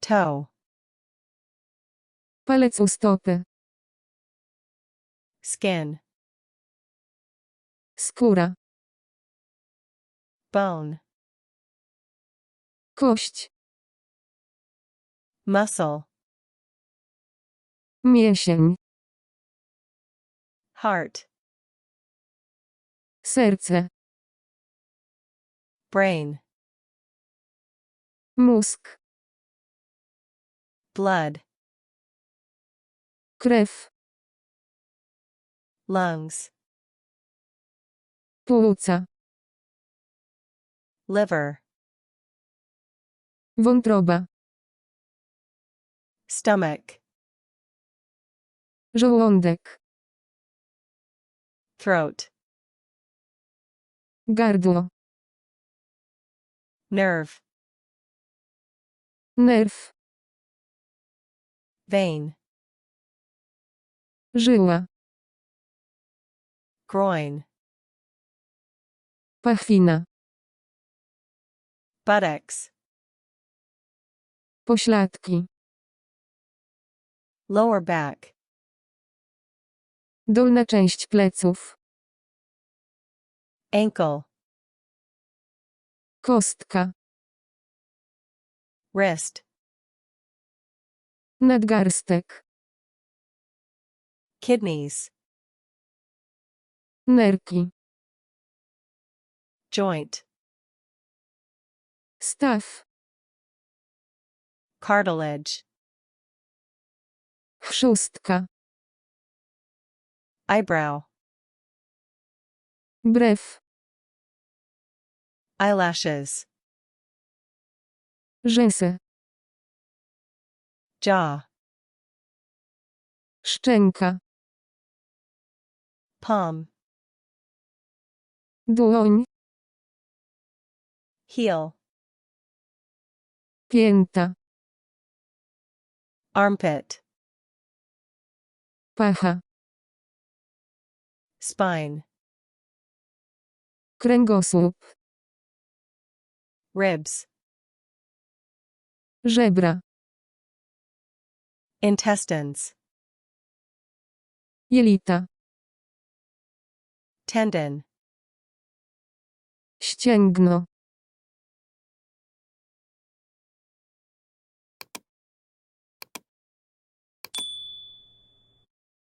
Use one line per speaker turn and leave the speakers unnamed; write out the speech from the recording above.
toe,
palec u stopy,
skin,
skóra,
bone,
kość,
muscle,
mięsień,
heart,
serce,
brain,
mózg,
blood,
krew,
lungs,
płuca,
liver,
wątroba,
stomach,
żołądek,
throat,
gardło,
nerve,
nerw,
vein,
żyła,
groin,
pachwina,
buttocks,
pośladki,
lower back,
dolna część pleców,
ankle,
kostka,
wrist,
nadgarstek,
kidneys,
nerki,
joint,
staw,
cartilage,
chrzustka,
eyebrow,
brew,
eyelashes,
rzęsy,
jaw,
szczęka,
palm,
dłoń,
heel,
pięta,
armpit,
pacha,
spine,
kręgosłup,
ribs,
żebra,
intestines,
jelita,
tendon,
ścięgno,